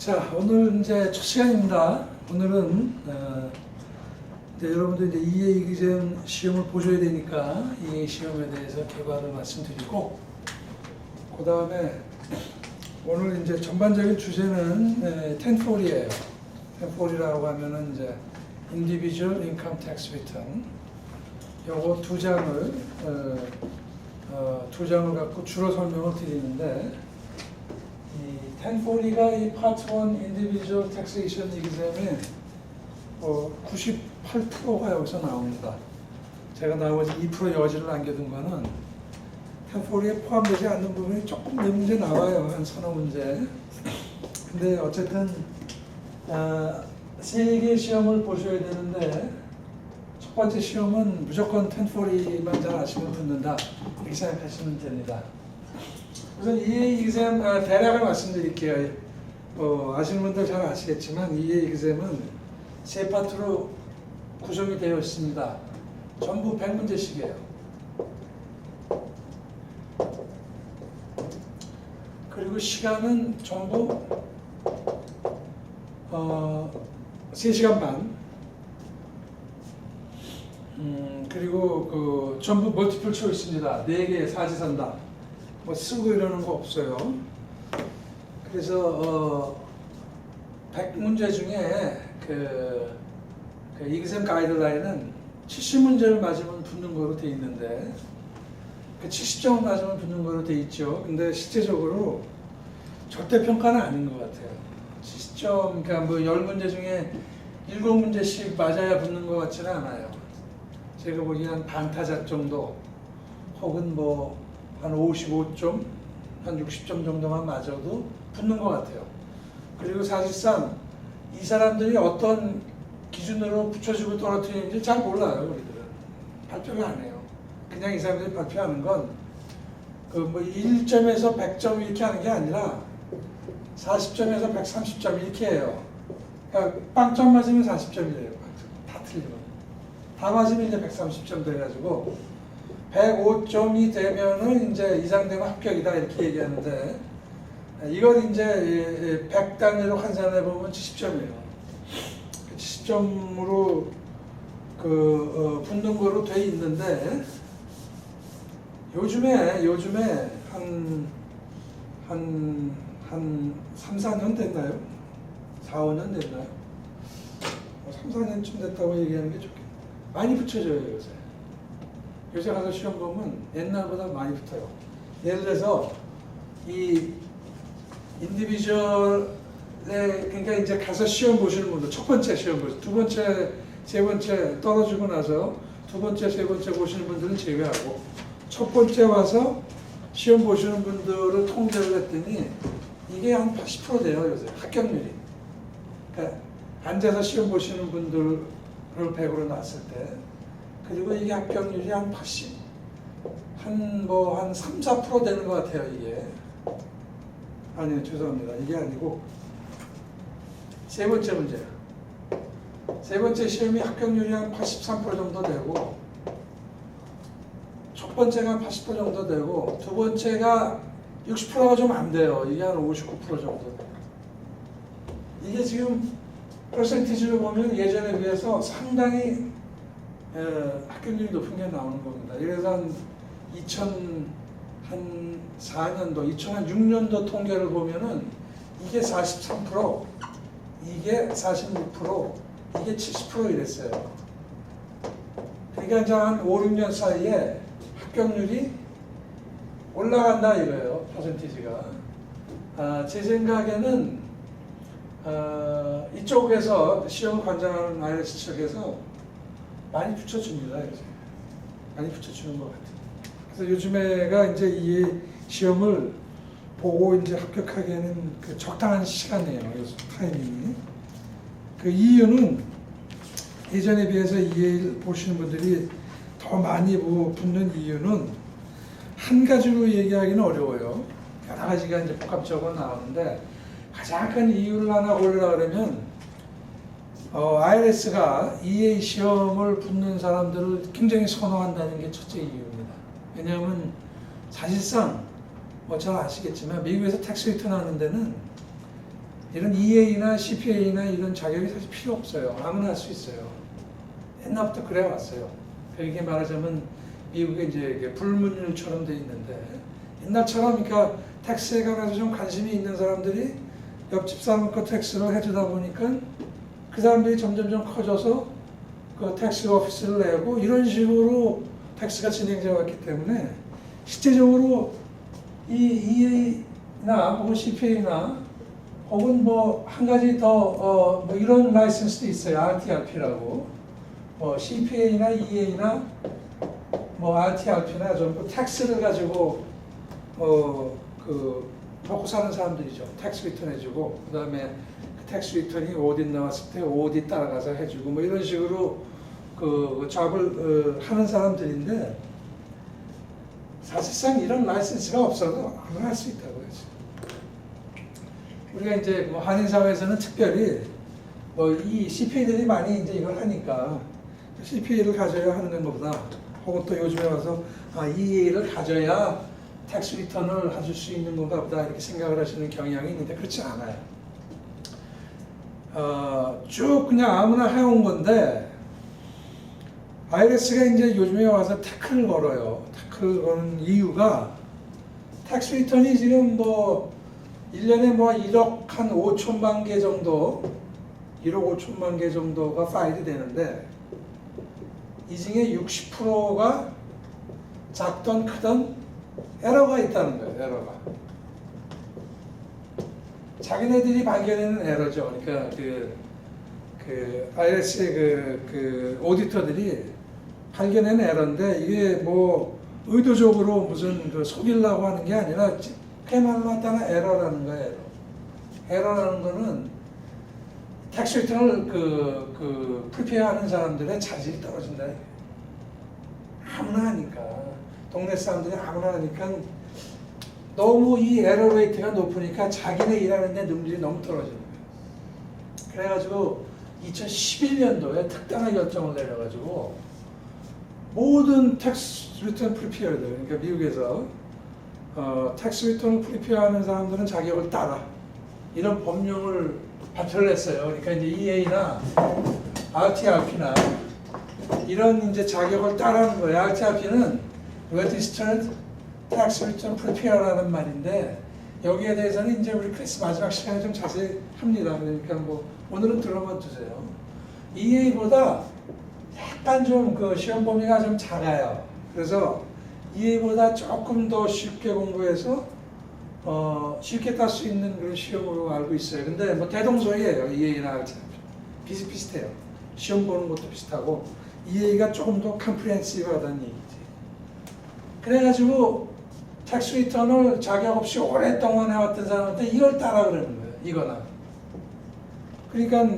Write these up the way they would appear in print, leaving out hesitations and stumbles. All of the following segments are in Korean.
자, 오늘 이제 첫 시간입니다. 오늘은 이제 여러분들 이제 EA exam 시험을 보셔야 되니까 EA 시험에 대해서 결과를 말씀드리고, 그 다음에 오늘 이제 전반적인 주제는 1040이에요. 1040이라고 하면은 이제 Individual Income Tax Return. 요거 두 장을 갖고 주로 설명을 드리는데, 이 1040가 이 Part 1 Individual Taxation Exam에 98%가 여기서 나옵니다. 제가 나머지 2% 여지를 남겨둔 거는 1040에 포함되지 않는 부분이 조금 몇 문제 나와요. 한 서너 문제. 근데 어쨌든 세 개의 시험을 보셔야 되는데, 첫 번째 시험은 무조건 1040만 잘 아시면 붙는다, 이렇게 생각하시면 됩니다. 우선 EA exam 대략을 말씀드릴게요. 아시는 분들 잘 아시겠지만 EA exam은 세 파트로 구성이 되어 있습니다. 전부 100문제씩이에요. 그리고 시간은 전부 3시간 반. 그리고 전부 멀티플 초이스입니다. 4개 사지선다. 뭐 쓰고 이러는 거 없어요. 그래서 100문제 중에 그 exam 가이드라인은 70문제를 맞으면 붙는 거로 돼 있는데, 70점을 맞으면 붙는 거로 돼 있죠. 근데 실제적으로 절대 평가는 아닌 것 같아요. 70점, 그러니까 뭐 10문제 중에 7문제씩 맞아야 붙는 것 같지는 않아요. 제가 보기엔 한 반타작 정도, 혹은 뭐 한 55점, 한 60점 정도만 맞아도 붙는 것 같아요. 그리고 사실상 이 사람들이 어떤 기준으로 붙여주고 떨어뜨리는지 잘 몰라요. 우리들은 발표를 안 해요. 그냥 이 사람들이 발표하는 건 뭐 1점에서 100점 이렇게 하는 게 아니라 40점에서 130점 이렇게 해요. 그러니까 빵점 맞으면 40점이래요. 다 틀리면. 다 맞으면 이제 130점 돼가지고 105점이 되면은 이제 이상 되면 합격이다, 이렇게 얘기하는데, 이걸 이제 100단위로 환산해 보면 70점이에요. 70점으로 붙는 거로 돼 있는데, 요즘에 한 3, 4년 됐나요? 4, 5년 됐나요? 3, 4년쯤 됐다고 얘기하는 게 좋겠네요. 많이 붙여져요, 요새. 요새 가서 시험 보면 옛날보다 많이 붙어요. 예를 들어서 이 인디비주얼에, 그러니까 이제 가서 시험 보시는 분들, 첫 번째 시험 보시고 두 번째, 세 번째 떨어지고 나서 두 번째, 세 번째 보시는 분들은 제외하고 첫 번째 와서 시험 보시는 분들을 통계를 했더니 이게 한 80% 돼요, 요새 합격률이. 그러니까 앉아서 시험 보시는 분들을 100으로 놨을 때, 그리고 이게 합격률이 한 80, 한 3, 4% 되는 것 같아요, 이게. 아니요, 죄송합니다. 이게 아니고, 세 번째 문제야. 세 번째 시험이 합격률이 한 83% 정도 되고, 첫 번째가 80% 정도 되고, 두 번째가 60%가 좀 안 돼요. 이게 한 59% 정도 돼요. 이게 지금 퍼센티지로 보면 예전에 비해서 상당히 합격률이 높은 게 나오는 겁니다. 그래서 한 2004년도, 2006년도 통계를 보면은 이게 43%, 이게 46%, 이게 70% 이랬어요. 그러니까 이제 한 5, 6년 사이에 합격률이 올라간다 이거예요, 퍼센티지가. 제 생각에는 이쪽에서 시험을 관장하는 IRS 측에서 많이 붙여줍니다, 요새. 많이 붙여주는 것 같아요. 그래서 요즘에가 이제 이 시험을 보고 이제 합격하기에는 그 적당한 시간이에요, 그래서 타이밍이. 그 이유는 예전에 비해서 EA 보시는 분들이 더 많이 붙는 이유는 한 가지로 얘기하기는 어려워요. 여러 가지가 이제 복합적으로 나오는데, 가장 큰 이유를 하나 고르라 그러면 IRS가 EA 시험을 붙는 사람들을 굉장히 선호한다는 게 첫째 이유입니다. 왜냐하면 사실상 뭐 잘 아시겠지만 미국에서 텍스 리턴 하는 데는 이런 EA나 CPA나 이런 자격이 사실 필요 없어요. 아무나 할 수 있어요. 옛날부터 그래 왔어요. 이게 말하자면 미국에 이제 이게 불문율처럼 돼 있는데 옛날처럼 그러니까 텍스에 관해서 좀 관심이 있는 사람들이 옆집 사람 거 텍스를 해주다 보니까 그 사람들이 점점 커져서 그 텍스 오피스를 내고 이런 식으로 텍스가 진행되어 왔기 때문에 실제적으로 이 EA나 혹은 CPA나 혹은 뭐 한 가지 더 뭐 이런 라이선스도 있어요. RTRP라고 뭐 CPA나 EA나 뭐 RTRP나 전부 텍스를 가지고 그 먹고 사는 사람들이죠. 텍스 리턴 해주고 그 다음에 그 텍스 리턴이 오딧 나왔을 때 오딧 따라가서 해주고 뭐 이런 식으로 그 잡을 하는 사람들인데 사실상 이런 라이센스가 없어도 아무나 할 수 있다고요. 우리가 이제 뭐 한인 사회에서는 특별히 뭐 이 CPA들이 많이 이제 이걸 하니까 CPA를 가져야 하는 것보다 혹은 또 요즘에 와서 EA를 가져야 텍스 리턴을 해줄 수 있는 건가 보다 이렇게 생각을 하시는 경향이 있는데 그렇지 않아요. 쭉 그냥 아무나 해온 건데 IRS가 이제 요즘에 와서 태클을 걸어요. 태클을 거는 이유가 텍스 리턴이 지금 뭐 1년에 뭐 1억 한 5천만 개 정도 1억 5천만 개 정도가 파일이 되는데 이 중에 60%가 작던 크던 에러가 있다는 거예요. 에러가 자기네들이 발견하는 에러죠. 그러니까 그 IRS의 그 오디터들이 발견한 에러인데 이게 뭐 의도적으로 무슨 그 속이려고 하는 게 아니라 그야말로 따른 에러라는 거예요. 에러라는 거는 텍스 리턴을 프리페어하는 사람들의 자질이 떨어진다. 아무나 하니까 동네 사람들이 아무나 하니까 너무 이 에러 레이트가 높으니까 자기네 일하는데 능률이 너무 떨어지는 거예요. 그래가지고 2011년도에 특단의 결정을 내려가지고 모든 텍스 리턴 프리페어들 그러니까 미국에서 텍스 리턴을 프리페어하는 사람들은 자격을 따라 이런 법령을 발표를 했어요. 그러니까 이제 EA나 RTRP나 이런 이제 자격을 따라하는 거예요. RTRP는 Registered Tax Return Preparer라는 말인데 여기에 대해서는 이제 우리 클래스 마지막 시간에 좀 자세히 합니다. 그러니까 뭐 오늘은 들어만 주세요. EA보다 약간 좀 그 시험 범위가 좀 작아요. 그래서 EA보다 조금 더 쉽게 공부해서 쉽게 딸 수 있는 그런 시험으로 알고 있어요. 근데 뭐 대동소이예요. EA나 RTRP 비슷비슷해요. 시험 보는 것도 비슷하고 EA가 조금 더 컴프리헨시브하다는 얘기지. 그래가지고 텍스 리턴을 자격 없이 오랫동안 해왔던 사람한테 이걸 따라 그러는 거예요. 이거나. 그러니까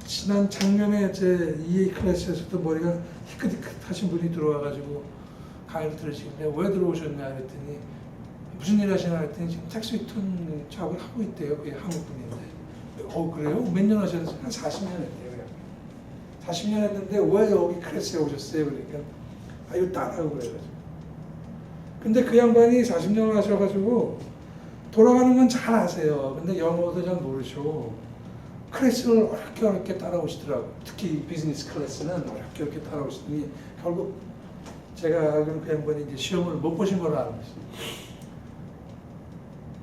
지난 작년에 제 EA 클래스에서도 머리가 희끗희끗하신 분이 들어와가지고 강의를 들으시길래 왜 들어오셨냐 그랬더니 무슨 일 하시나 그랬더니 지금 텍스 리턴 작업을 하고 있대요. 그게 한국 분인데. 그래요? 몇 년 하셨어요? 한 40년 했대요. 40년 했는데 왜 여기 클래스에 오셨어요? 그러니까 이거 따라하고 그래가지고. 근데 그 양반이 40년을 하셔가지고 돌아가는 건 잘 아세요. 근데 영어도 잘 모르시고 클래스를 어렵게 따라오시더라고요. 특히 비즈니스 클래스는 어렵게 따라오시더니 결국 제가 알기로는 그 양반이 이제 시험을 못 보신 걸로 알고 있어요.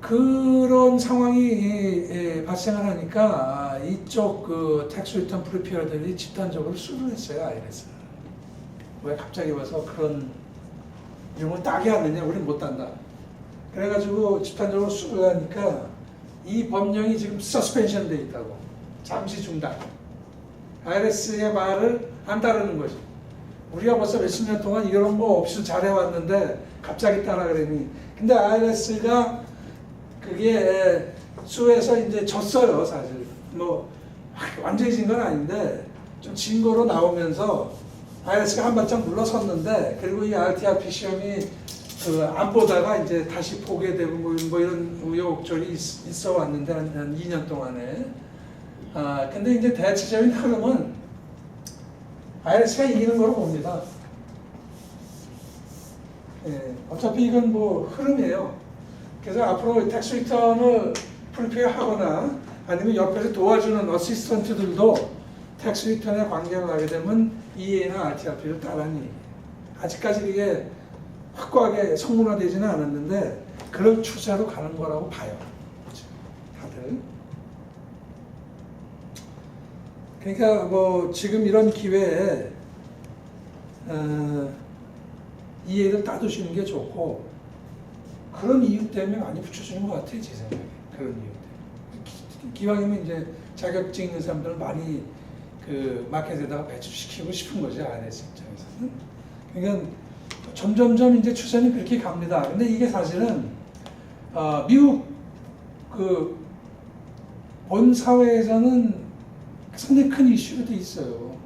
그런 상황이 발생을 하니까 이쪽 그 텍스 리턴 프리페어들이 집단적으로 수를 했어요. IRS. 왜 갑자기 와서 그런 이름을 따게 하느냐? 우리는 못 딴다. 그래가지고 집단적으로 수를 하니까 이 법령이 지금 서스펜션 돼 있다고. 잠시 중단. IRS의 말을 안 따르는 거지. 우리가 벌써 몇십 년 동안 이런 거 없이 잘해왔는데 갑자기 따라 그러니. 근데 IRS가 그게 수에서 이제 졌어요, 사실. 뭐 완전히 진 건 아닌데 좀 진거로 나오면서 IRS가 한 발짝 물러섰는데 그리고 이 RTRP 시험이 안 보다가 이제 다시 보게 되고 뭐 이런 우여곡절이 있어 왔는데 한 2년 동안에. 근데 이제 대체적인 흐름은 IRS가 이기는 거로 봅니다. 어차피 이건 뭐 흐름이에요. 그래서 앞으로 텍스 리턴을 프리페어하거나 아니면 옆에서 도와주는 어시스턴트들도 텍스 리턴에 관계를 하게 되면 EA나 RTRP를 따라니 아직까지 이게 확고하게 성문화되지는 않았는데 그런 추세로 가는 거라고 봐요. 다들. 그러니까 뭐 지금 이런 기회에 EA를 따두시는 게 좋고 그런 이유 때문에 많이 붙여주는 것 같아요. 제 생각에. 그런 이유 때문에. 기왕이면 이제 자격증 있는 사람들을 많이 그 마켓에다가 배출시키고 싶은 거죠. IRS 입장에서는. 그러니까 점점점 이제 추세는 그렇게 갑니다. 근데 이게 사실은 미국 그 본 사회에서는 상당히 큰 이슈로 돼 있어요.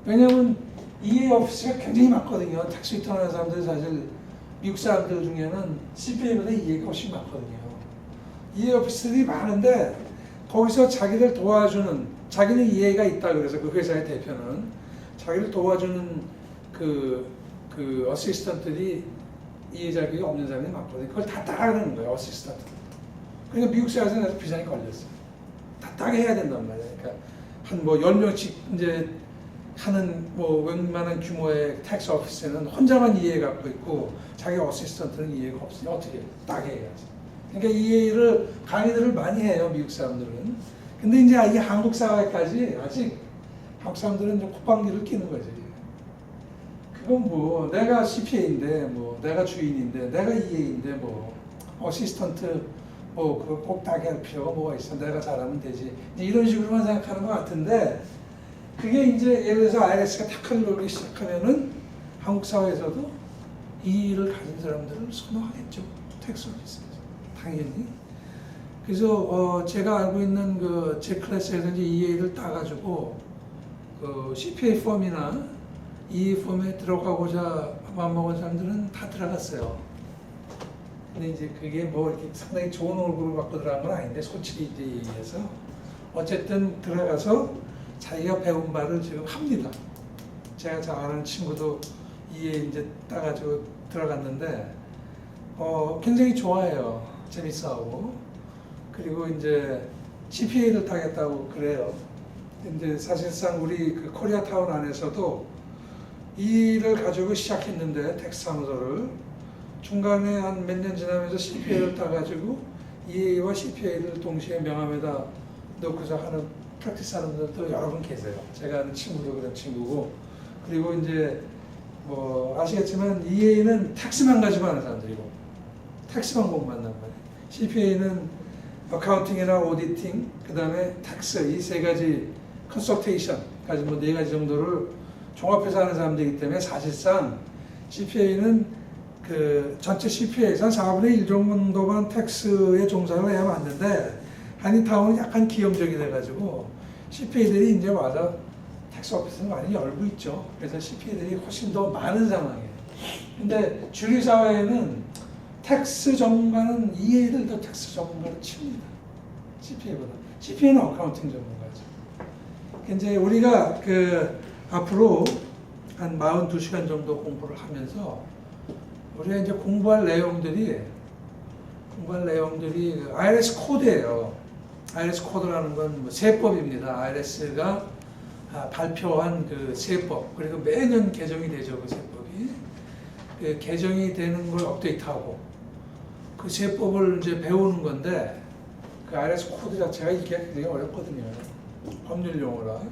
왜냐하면 EA 오피스가 굉장히 많거든요. 텍스 리턴하는 사람들 사실 미국 사람들 중에는 CPA보다 EA가 훨씬 많거든요. EA 오피스들이 많은데 거기서 자기를 도와주는 자기는 EA가 있다 그래서 그 회사의 대표는 자기를 도와주는 그 어시스턴트들이 EA 자격이 없는 사람이 많거든요. 그걸 다 따라하는 거예요, 어시스턴트. 그러니까 미국 사회에서는 아주 비장이 걸렸어요. 다 따게 해야 된단 말이에요. 그러니까 한 뭐 10명씩 이제 하는 뭐 웬만한 규모의 텍스 오피스에는 혼자만 EA 갖고 있고 자기 어시스턴트는 EA가 없으니 어떻게 따게 해야지. 그러니까 EA를 강의들을 많이 해요, 미국 사람들은. 근데 이제 이 한국 사회까지 아직 한국 사람들은 이제 콧방귀를 끼는 거지. 그건 뭐 내가 CPA인데 뭐 내가 주인인데 내가 EA인데 뭐 어시스턴트 뭐 그거 꼭 따게 할 필요가 뭐가 있어. 내가 잘하면 되지. 이런 식으로만 생각하는 것 같은데 그게 이제 예를 들어서 IRS가 태클을 놀기 시작하면은 한국 사회에서도 이 일을 가진 사람들을 선호하겠죠. 텍스 오피스에서 당연히. 그래서 제가 알고 있는 그 제 클래스에서 이제 EA를 따가지고 그 CPA 폼이나 이 폼에 들어가고자 마음먹은 사람들은 다 들어갔어요. 근데 이제 그게 뭐 이렇게 상당히 좋은 얼굴을 갖고 들어간 건 아닌데 솔직히 이제 얘기해서 어쨌든 들어가서 자기가 배운 바를 지금 합니다. 제가 잘 아는 친구도 이에 이제 따가지고 들어갔는데 굉장히 좋아해요. 재밌어하고 그리고 이제 CPA를 따겠다고 그래요. 근데 사실상 우리 그 코리아타운 안에서도 이 일을 가지고 시작했는데 텍스 사무소를 중간에 한 몇 년 지나면서 CPA를 따가지고 EA와 CPA를 동시에 명함에다 넣고서 하는 프랙티스 하는 분들도 여러 분 계세요. 제가 아는 친구도 그런 친구고 그리고 이제 뭐 아시겠지만 EA는 텍스만 가지고 하는 사람들이고 텍스만 공부한단 말이에요. CPA는 어카운팅이나 오디팅 그 다음에 텍스 이 세 가지 컨설테이션까지 뭐 네 가지 정도를 종합해서 하는 사람들이기 때문에 사실상 CPA는 그 전체 CPA에서 한 4분의 1 정도만 텍스에 종사를 해야 맞는데 한인타운은 약간 기형적이 돼가지고 CPA들이 이제 와서 텍스 오피스를 많이 열고 있죠. 그래서 CPA들이 훨씬 더 많은 상황이에요. 근데 주류 사회에는 텍스 전문가는 EA를 더 텍스 전문가로 칩니다. CPA보다. CPA는 어카운팅 전문가죠. 이제 우리가 그 앞으로 한 42시간 정도 공부를 하면서 우리가 이제 공부할 내용들이 IRS 코드예요. IRS 코드라는 건 뭐 세법입니다. IRS가 발표한 그 세법 그리고 매년 개정이 되죠. 그 세법이 그 개정이 되는 걸 업데이트하고 그 세법을 이제 배우는 건데 그 IRS 코드 자체가 이게 굉장히 어렵거든요. 법률 용어라.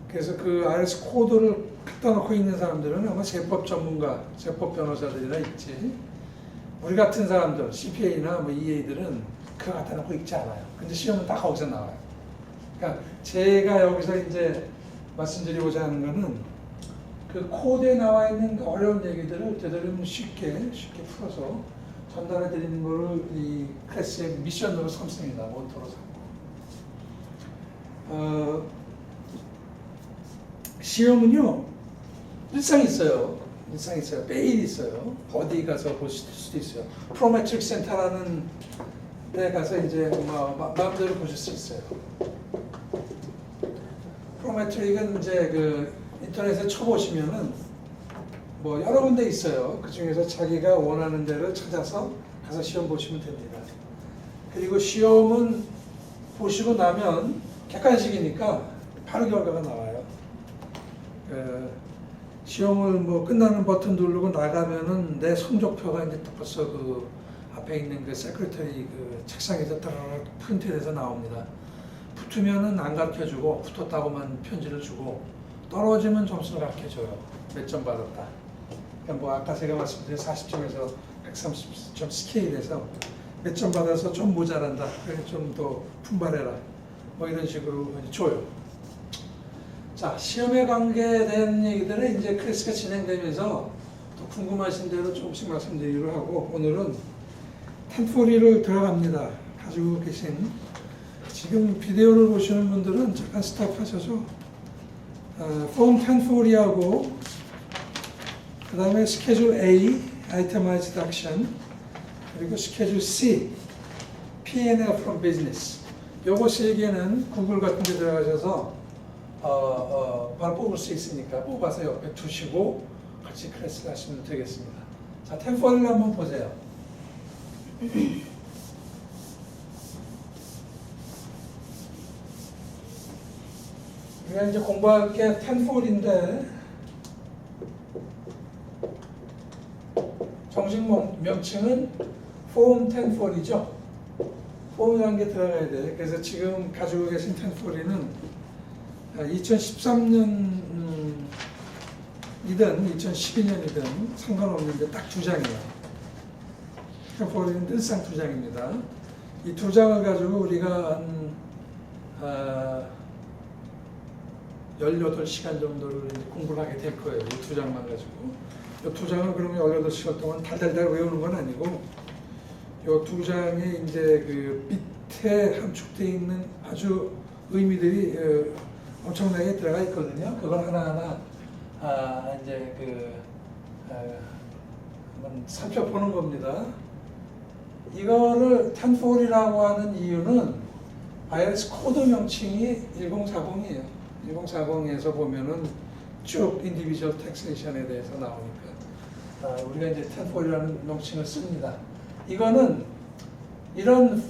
그래서 그 IRS 코드를 갖다 놓고 있는 사람들은 아마 세법 전문가, 세법 변호사들이나 있지. 우리 같은 사람들, CPA나 뭐 EA들은 그거 갖다 놓고 읽지 않아요. 근데 시험은 딱 거기서 나와요. 그러니까 제가 여기서 이제 말씀드리고자 하는 거는 그 코드에 나와 있는 그 어려운 얘기들을 되도록 쉽게 풀어서 전달해 드리는 거를 이 클래스의 미션으로 삼습니다. 모토로 삼고. 시험은요, 일상 있어요. 매일 있어요. 어디 가서 보실 수도 있어요. 프로메트릭 센터라는 데 가서 이제 마음대로 보실 수 있어요. 프로메트릭은 이제 그 인터넷에 쳐보시면은 뭐 여러 군데 있어요. 그 중에서 자기가 원하는 데를 찾아서 가서 시험 보시면 됩니다. 그리고 시험은 보시고 나면 객관식이니까 바로 결과가 나와요. 시험을 뭐 끝나는 버튼 누르고 나가면은 내 성적표가 이제 벌써 그 앞에 있는 그 세크리터리 그 책상에서 따라락 프린트돼서 나옵니다. 붙으면은 안 가르쳐주고 붙었다고만 편지를 주고 떨어지면 점수를 가르쳐줘요. 몇 점 받았다. 그러니까 뭐 아까 제가 말씀드린 40점에서 130점 스케일에서 몇 점 받아서 좀 모자란다. 그래서 좀 더 분발해라. 뭐 이런 식으로 줘요. 자, 시험에 관계된 얘기들은 이제 클래스가 진행되면서 또 궁금하신 대로 조금씩 말씀드리기로 하고 오늘은 1040를 들어갑니다. 가지고 계신 지금 비디오를 보시는 분들은 잠깐 스탑하셔서 폼 1040하고 그 다음에 스케줄 A, Itemized Action 그리고 스케줄 C, P&L from Business 요거 세 개는 구글 같은 데 들어가셔서 바로 뽑을 수 있으니까 뽑아서 옆에 두시고 같이 클래스를 하시면 되겠습니다. 자, 1040을 한번 보세요. 우리가 이제 공부할 게 1040인데 정식 명칭은 폼 1040이죠. 폼이라는 게 들어가야 돼. 그래서 지금 가지고 계신 1040은 2013년이든 2012년이든 상관없는데 딱 두 장이에요. 1040은 늘상 두 장입니다. 이 두 장을 가지고 우리가 한 18시간 정도를 공부를 하게 될 거예요. 이 두 장만 가지고. 이 두 장을 그러면 18시간 동안 달달달 외우는 건 아니고 이 두 장에 이제 그 밑에 함축되어 있는 아주 의미들이 엄청나게 들어가 있거든요. 그걸 하나하나 이제 한번 살펴보는 겁니다. 이거를 1040이라고 하는 이유는 IRS 코드 명칭이 1040이에요. 1040에서 보면은 쭉 인디비주얼 텍세이션에 대해서 나오니까 우리가 이제 1040이라는 명칭을 씁니다. 이거는 이런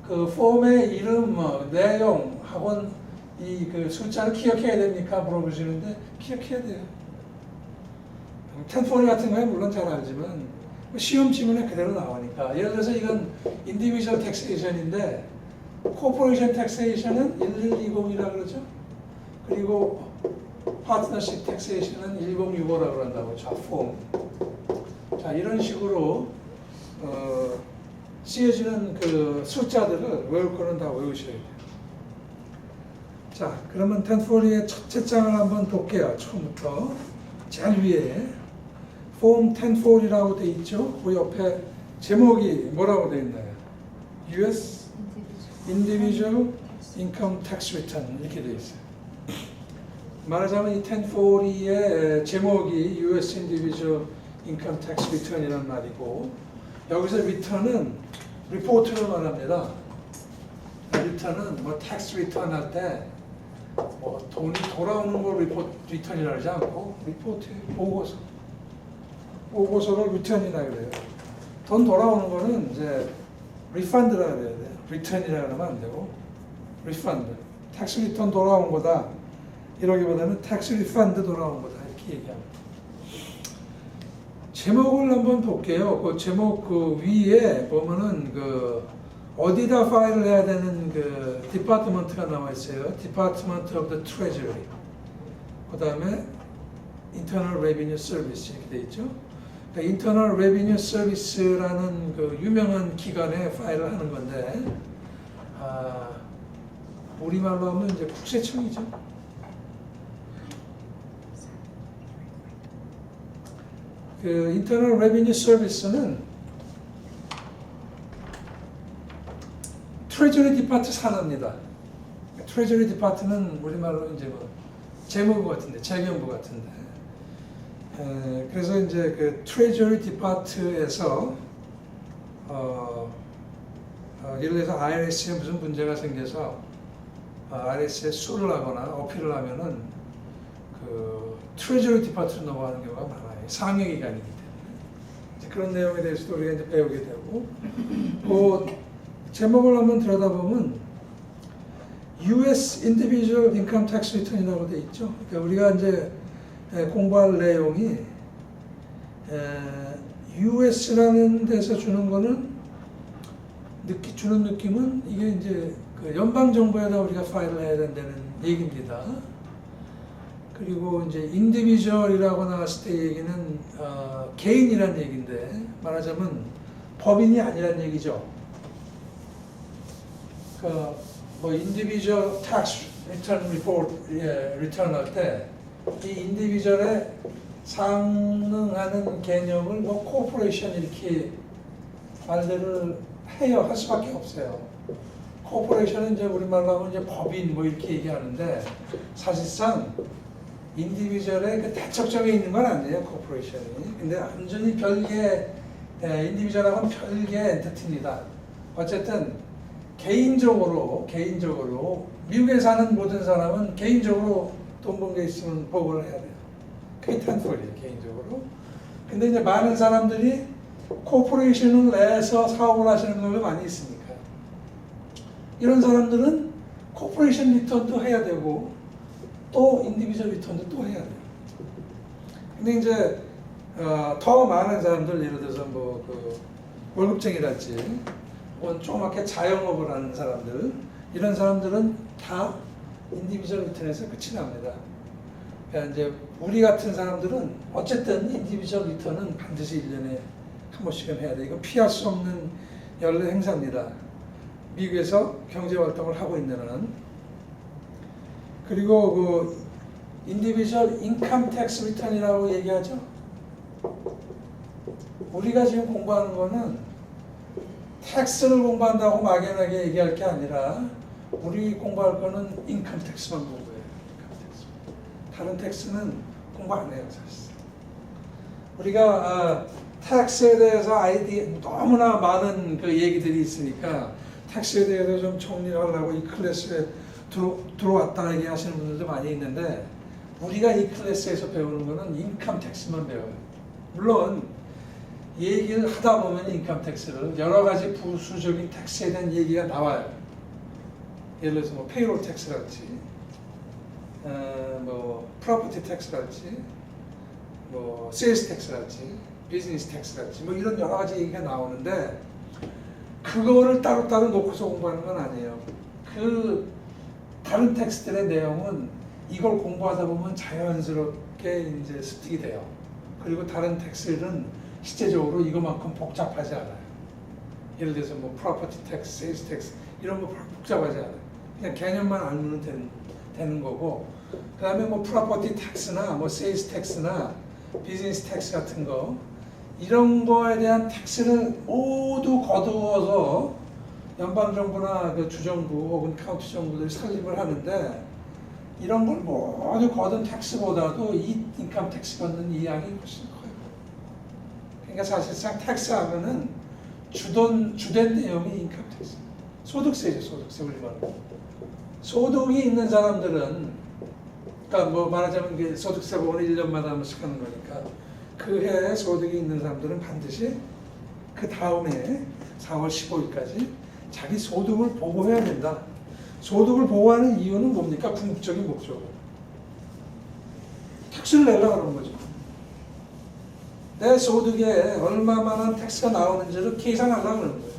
그 폼의 이름, 내용, 학원 이 그 숫자를 기억해야 됩니까? 물어보시는데 기억해야 돼요. 1040 같은 거야 물론 잘 알지만 시험 지문에 그대로 나오니까 예를 들어서 이건 인디비주얼 텍세이션인데 코퍼레이션 텍세이션은 1120이라고 그러죠. 그리고 파트너십 텍세이션은 1065라고 그런다고 자, 폼. 자, 이런 식으로 쓰여지는 그 숫자들을 외울 거는 다 외우셔야 돼요. 자, 그러면 1040의 첫째 장을 한번 볼게요. 처음부터. 제일 위에 폼 1040이라고 돼 있죠. 그 옆에 제목이 뭐라고 돼 있나요? US Individual Income Tax Return 이렇게 돼 있어요. 말하자면 이 1040의 제목이 US Individual Income Tax Return이라는 말이고 여기서 return은 리포트를 말합니다. return은 뭐 tax return 할 때 뭐 돈이 돌아오는 걸 return이라 하지 않고 리포트 보고서를 return이라 그래요. 돈 돌아오는 거는 이제 refund라 그래야 돼요. return이라 그러면 안 되고 refund. tax return 돌아온 거다. 이러기보다는 tax refund 돌아온 거다. 이렇게 얘기합니다. 제목을 한번 볼게요. 그 제목 그 위에 보면은 그 어디다 파일을 해야 되는 그 디파트먼트가 나와 있어요. Department of the Treasury. 그 다음에 Internal Revenue Service 이렇게 돼 있죠. 그러니까 Internal Revenue Service라는 그 유명한 기관에 파일을 하는 건데, 우리말로 하면 이제 국세청이죠. 그 Internal Revenue Service는 트레저리 디파트 산하입니다. 트레저리 디파트는 우리말로 이제 뭐 재무부 같은데, 재경부 같은데. 그래서 이제 그 트레저리 디파트에서 예를 들어서 IRS에 무슨 문제가 생겨서 IRS에 수를 하거나 어필을 하면은 그 트레저리 디파트로 넘어가는 경우가 많아요. 상해기관이기 때문에. 그런 내용에 대해서도 우리가 이제 배우게 되고, 그 제목을 한번 들여다보면 U.S. Individual Income Tax Return이라고 돼 있죠. 그러니까 우리가 이제 공부할 내용이 US라는 데서 주는 거는 주는 느낌은 이게 이제 그 연방 정부에다 우리가 파일을 해야 된다는 얘기입니다. 그리고 이제 인디비주얼이라고 나왔을 때 얘기는 개인이란 얘기인데 말하자면 법인이 아니란 얘기죠. 뭐 인디비주얼 텍스 리턴 리포트 리턴 할 때 이 인디비주얼에 상응하는 개념을 뭐 코퍼레이션 이렇게 말들을 해요. 할 수밖에 없어요. 코퍼레이션은 이제 우리말로 하면 이제 법인 뭐 이렇게 얘기하는데 사실상 인디비주얼의 그 대척점에 있는 건 아니에요. 코퍼레이션이. 근데 완전히 별개 인디비주얼하고는 별개 엔티티입니다. 어쨌든 개인적으로 미국에 사는 모든 사람은 개인적으로 돈 번 게 있으면 보고를 해야 돼요. 그게 1040이에요. 개인적으로. 근데 이제 많은 사람들이 코퍼레이션을 내서 사업을 하시는 분들 많이 있으니까 이런 사람들은 코퍼레이션 리턴도 해야 되고 또 인디비주얼 리턴도 또 해야 돼요. 근데 이제 더 많은 사람들 예를 들어서 뭐 그 월급쟁이랄지 혹은 조그맣게 자영업을 하는 사람들 이런 사람들은 다 인디비주얼 리턴에서 끝이 납니다. 그러니까 이제 우리 같은 사람들은 어쨌든 인디비주얼 리턴은 반드시 1년에 한 번씩은 해야 돼. 이거 피할 수 없는 연례 행사입니다. 미국에서 경제 활동을 하고 있는 한. 그리고 그 인디비주얼 인컴 텍스 리턴이라고 얘기하죠. 우리가 지금 공부하는 거는 텍스를 공부한다고 막연하게 얘기할 게 아니라 우리 공부할 거는 인컴 텍스만 공부해요. 다른 텍스는 공부 안 해요, 사실. 우리가 텍스에 대해서 너무나 많은 그 얘기들이 있으니까 텍스에 대해서 좀 정리를 하려고 이 클래스에 들어왔다 얘기하시는 분들도 많이 있는데 우리가 이 클래스에서 배우는 거는 인컴 텍스만 배워요. 물론 얘기를 하다 보면 인컴 텍스를 여러 가지 부수적인 텍스에 대한 얘기가 나와요. 예를 들어서 뭐 페이롤 텍스랄지 뭐 프로퍼티 텍스랄지 뭐 세일스 텍스랄지 비즈니스 텍스랄지 뭐 이런 여러 가지 얘기가 나오는데 그거를 따로따로 놓고서 공부하는 건 아니에요. 그 다른 텍스트의 내용은 이걸 공부하다 보면 자연스럽게 이제 습득이 돼요. 그리고 다른 텍스트는 실제적으로 이것만큼 복잡하지 않아요. 예를 들어서 뭐 프로퍼티 텍스, 세일스 텍스 이런 거 복잡하지 않아요. 그냥 개념만 알면 되는 거고 그 다음에 뭐 프로퍼티 텍스나 뭐 세일스 텍스나 비즈니스 텍스 같은 거 이런 거에 대한 텍스를 모두 거두어서 연방정부나 그 주정부 혹은 카운티 정부들이 설립을 하는데 이런 걸 모두 거둔 텍스보다도 이 인컴 텍스 걷는 이 양이 훨씬 커요. 그러니까 사실상 텍스 하면은 주된 내용이 인컴 텍스. 소득세죠, 소득세 우리말로. 소득이 있는 사람들은 그러니까 뭐 말하자면 소득세 보고는 1년마다 한 번씩 하는 거니까 그 해에 소득이 있는 사람들은 반드시 그 다음에 4월 15일까지 자기 소득을 보고해야 된다. 소득을 보고하는 이유는 뭡니까? 궁극적인 목적은 텍스를 내려고 하는 거죠. 내 소득에 얼마만한 텍스가 나오는지를 계산하려고 하는 거예요.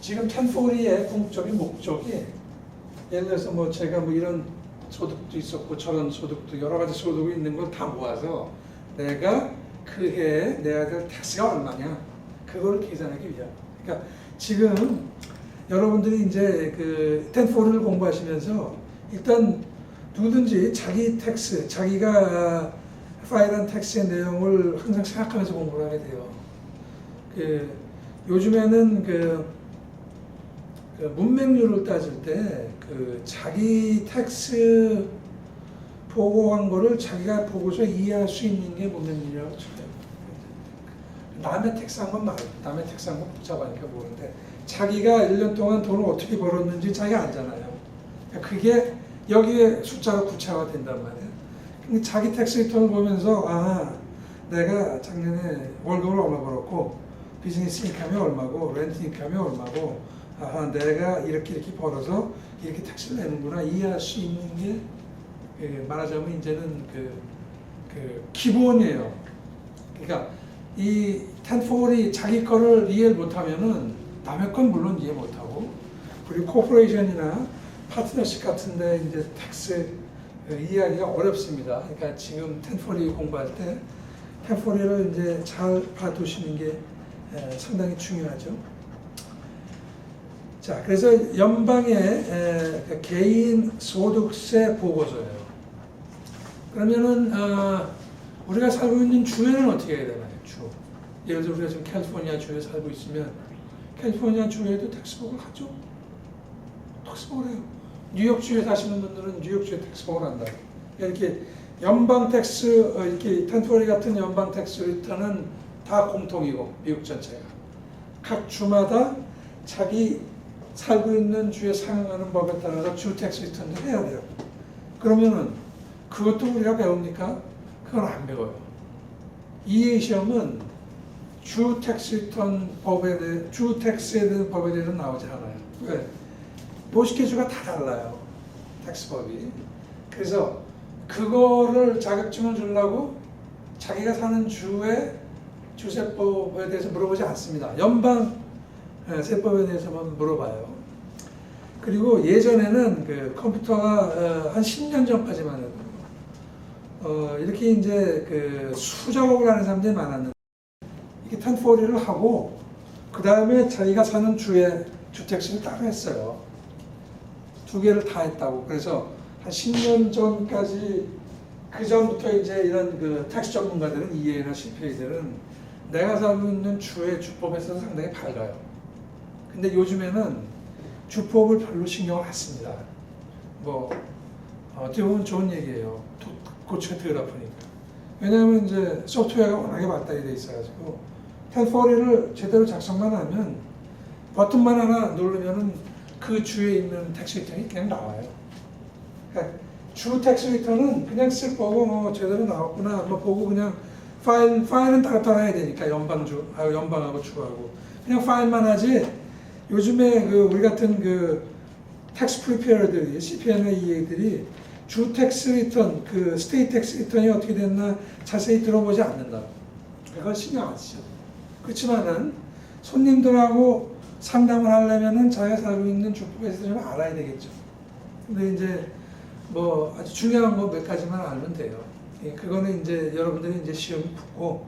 지금 1040의 궁극적인 목적이 예를 들어서 뭐 제가 뭐 이런 소득도 있었고 저런 소득도 여러 가지 소득이 있는 걸 다 모아서 내가 그 해에 내야 될 텍스가 얼마냐 그걸 계산하기 위한. 그러니까 지금 여러분들이 이제 그 1040을 공부하시면서 일단 누구든지 자기 텍스, 자기가 파일한 텍스의 내용을 항상 생각하면서 공부를 하게 돼요. 그 요즘에는 그 문맹률을 따질 때 그 자기 텍스 보고한 거를 자기가 보고서 이해할 수 있는 게 문맹률이라고 쳐요. 남의 텍스한 건 말고 남의 텍스한 건 복잡하니까 모르는데 자기가 1년 동안 돈을 어떻게 벌었는지 자기가 알잖아요. 그게 여기에 숫자가 구체화가 된단 말이에요. 근데 자기 텍스 리턴을 보면서 아 내가 작년에 월급을 얼마 벌었고 비즈니스 인컴이 얼마고 렌트 인컴이 얼마고 아, 내가 이렇게 벌어서 이렇게 텍스를 내는구나 이해할 수 있는 게 말하자면 이제는 그 기본이에요. 그러니까 이 1040이 자기 거를 이해 못하면은 남의 건 물론 이해 못하고 그리고 코퍼레이션이나 파트너십 같은데 이제 텍스 이해하기가 어렵습니다. 그러니까 지금 1040 공부할 때 1040을 이제 잘 봐두시는 게 상당히 중요하죠. 자, 그래서 연방의 개인 소득세 보고서예요. 그러면은 우리가 살고 있는 주에는 어떻게 해야 되나요? 주. 예를 들어 우리가 지금 캘리포니아 주에 살고 있으면 캘리포니아 주에도 텍스복을 하죠. 텍스복을 해요. 뉴욕 주에 사시는 분들은 뉴욕 주에 텍스복을 한다. 이렇게 연방 텍스 이렇게 1040 같은 연방 텍스 리턴은 다 공통이고 미국 전체가 각 주마다 자기 살고 있는 주에 상응하는 법에 따라서 주 텍스 리턴을 해야 돼요. 그러면은 그것도 우리가 배웁니까? 그건 안 배워요. EA 시험은 주 텍스 리턴 법에 대해 주 텍스에 대한 법에 대해서 나오지 않아요. 왜? 50개 주가 다 달라요. 텍스법이. 그래서 그거를 자격증을 주려고 자기가 사는 주의 주세법에 대해서 물어보지 않습니다. 연방 세법에 대해서만 물어봐요. 그리고 예전에는 그 컴퓨터가 한 10년 전까지만 해도 이렇게 이제 그 수작업을 하는 사람들이 많았는데 이게 1040을 하고 그 다음에 자기가 사는 주의 주택수를 따로 했어요. 두 개를 다 했다고. 그래서 한 10년 전까지 그 전부터 이제 이런 그 텍스 전문가들은 EA나 CPA들은 내가 살고 있는 주의 주법에서 상당히 밝아요. 근데 요즘에는 주법을 별로 신경을 안 씁니다. 뭐 어떻게 보면 좋은 얘기예요. 고치가 덜 아프니까. 왜냐하면 이제 소프트웨어가 워낙에 발달이 돼 있어가지고 1040을 제대로 작성만 하면 버튼만 하나 누르면은 그 주에 있는 텍스 리턴이 그냥 나와요. 그러니까 주 텍스 리턴은 그냥 쓸 거고 뭐 제대로 나왔구나 뭐 보고 그냥 파일은 따로 해야 되니까 연방하고 주하고 그냥 파일만 하지. 요즘에 그 우리 같은 그 텍스 프리페어들이 CPA나 EA들이 주 텍스 리턴 그 스테이트 텍스 리턴이 어떻게 됐나 자세히 들어보지 않는다. 그걸 신경 안 쓰죠. 그렇지만은 손님들하고 상담을 하려면은 자기가 살고 있는 주법에서 좀 알아야 되겠죠. 근데 이제 뭐 아주 중요한 거 몇 가지만 알면 돼요. 그거는 이제 여러분들이 이제 시험이 붙고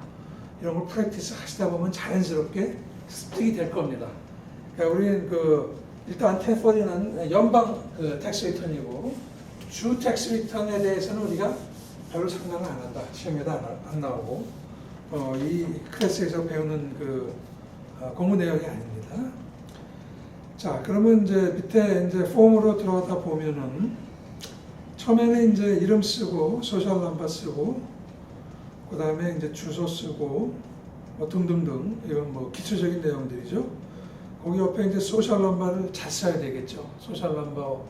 이런 걸 프랙티스 하시다 보면 자연스럽게 습득이 될 겁니다. 그러니까 우리는 그 일단 1040는 연방 그 텍스 리턴이고 주 텍스 리턴에 대해서는 우리가 별로 상관을 안 한다. 시험에도 안 나오고 이 클래스에서 배우는 그 공부 내용이 아닙니다. 자, 그러면 이제 밑에 이제 폼으로 들어가다 보면은 처음에는 이제 이름 쓰고 소셜 넘버 쓰고 그 다음에 이제 주소 쓰고 뭐 등등등 이건 뭐 기초적인 내용들이죠. 거기 옆에 이제 소셜 넘버를 잘 써야 되겠죠. 소셜 넘버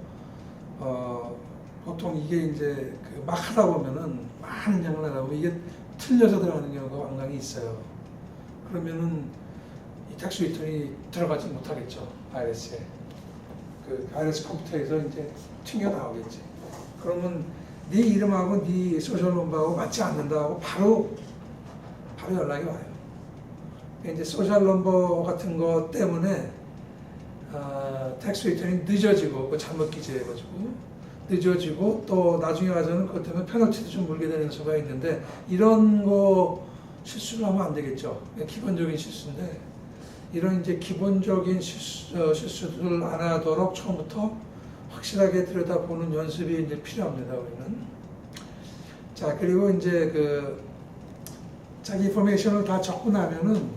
보통 이게 이제 그 막 하다 보면은 많은 양을 하다 보면 이게 틀려서 들어가는 경우가 왕왕이 있어요. 그러면은 이 텍스 리턴이 들어가지 못하겠죠. IRS에. 그 IRS 컴퓨터에서 이제 튕겨 나오겠지. 그러면 네 이름하고 네 소셜 넘버하고 맞지 않는다고 바로 연락이 와요. 이제 소셜 넘버 같은 거 때문에 텍스 리턴이 늦어지고 그 잘못 기재해가지고 늦어지고 또 나중에 가서는 그것 때문에 페널티도 좀 물게 되는 수가 있는데 이런 거 실수를 하면 안 되겠죠. 기본적인 실수인데 이런 이제 기본적인 실수들을 안 하도록 처음부터 확실하게 들여다보는 연습이 이제 필요합니다. 우리는. 자, 그리고 이제 그 자기 인포메이션을 다 적고 나면은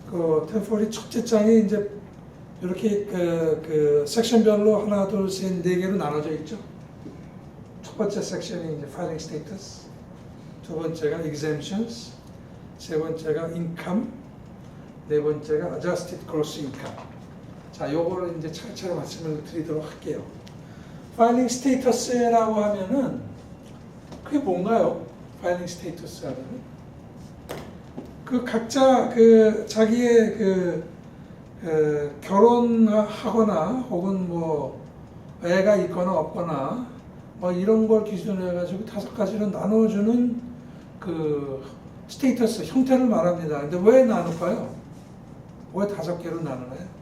그 1040 첫째 장이 이제 이렇게 그 섹션별로 하나, 둘, 셋, 네 개로 나눠져 있죠. 첫 번째 섹션이 이제 filing status, 두 번째가 exemptions, 세 번째가 income, 네 번째가 adjusted gross income. 자, 요거를 이제 차례차례 말씀을 드리도록 할게요. filing status라고 하면은 그게 뭔가요? filing status 하면은 그 각자 그 자기의 결혼하거나 혹은 뭐 애가 있거나 없거나 뭐 이런 걸 기준으로 해가지고 5가지로 나눠주는 그 스테이터스 형태를 말합니다. 근데 왜 나눌까요? 왜 5개로 나누나요?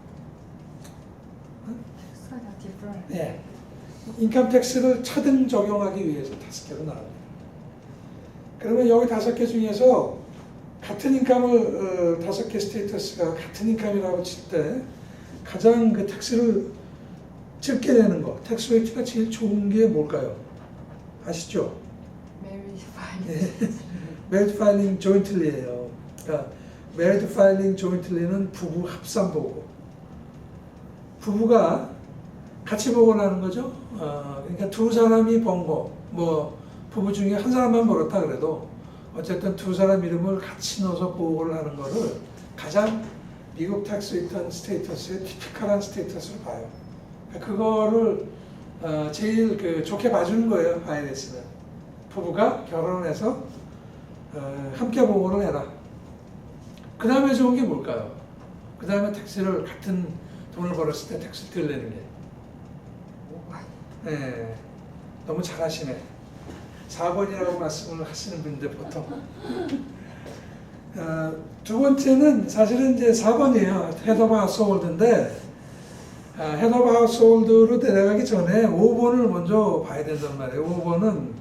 예. 인컴 텍스를 차등 적용하기 위해서 5개로 나눕니다. 그러면 여기 5개 중에서 같은 인컴을 5개 스테이터스가 같은 인컴이라고 칠 때 가장 그 텍스를 적게 내는 거, 텍스 레이트가 제일 좋은 게 뭘까요? 아시죠? 메리트 파일링 조인틀리예요. 그러니까 메리트 파일링 조인틀리는 부부 합산 보고, 부부가 같이 보고라는 거죠. 그러니까 두 사람이 번 거, 뭐 부부 중에 한 사람만 벌었다 그래도 어쨌든 두 사람 이름을 같이 넣어서 보고를 하는 거를 가장 미국 텍스 리턴 스테이터스의 티피컬한 스테이터스로 봐요. 그거를 제일 좋게 봐주는 거예요. IRS는 부부가 결혼해서 함께 보고를 해라. 그 다음에 좋은 게 뭘까요? 그 다음에 텍스를 같은 돈을 벌었을 때 텍스를 덜 내는 게. 네, 너무 잘하시네. 4번이라고 말씀을 하시는 분인데 보통. 두 번째는 사실은 이제 4번이에요. Head of Household인데 Head of Household로 내려가기 전에 5번을 먼저 봐야 된단 말이에요. 5번은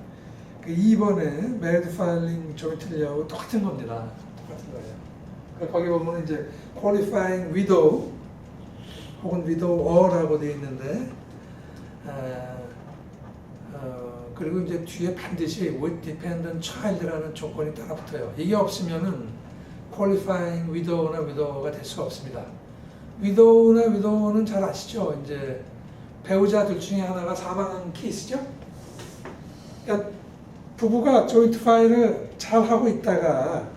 그 2번에 Married Filing Jointly하고 똑같은 겁니다. 똑같은 거예요. 거기 보면 이제 Qualifying Widow 혹은 Widower라고 되어 있는데 그리고 이제 뒤에 반드시 with dependent child라는 조건이 따라 붙어요. 이게 없으면은 qualifying widow나 widower가 될 수가 없습니다. widow나 widower는 잘 아시죠? 이제 배우자들 중에 하나가 사망한 케이스죠. 그러니까 부부가 joint file을 잘 하고 있다가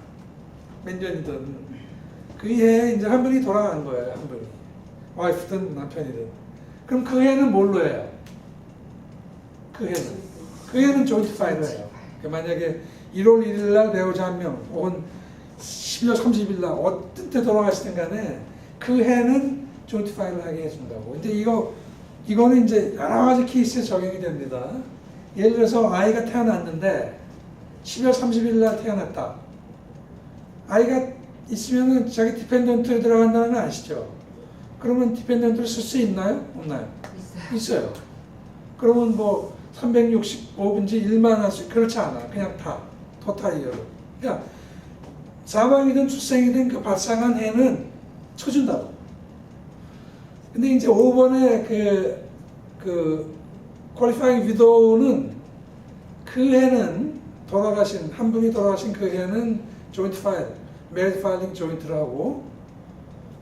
몇 년이든 그 해에 이제 한 분이 돌아간 거예요. 한 분이 와이프든 남편이든. 그럼 그 해는 뭘로 해요? 그 해는 조인트 파일을 해요. 만약에 1월 1일 날 배우자 한 명 혹은 12월 30일 날 어떤 때 돌아가시든 간에 그 해는 조인트 파일을 하게 해준다고. 근데 이거는 이제 여러 가지 케이스에 적용이 됩니다. 예를 들어서 아이가 태어났는데 12월 30일 날 태어났다. 아이가 있으면 자기 디펜던트에 들어간다는 거 아시죠? 그러면 디펜던트를 쓸 수 있나요? 없나요? 있어요. 그러면 뭐 365분지 1만 원씩 그렇지 않아. 그냥 다 토탈이요. 그러니까 사망이든 출생이든 그 발생한 해는 쳐준다고. 근데 이제 5번에 그 qualifying widow는 그 해는 돌아가신 한 분이 돌아가신 그 해는 joint file, married filing joint라고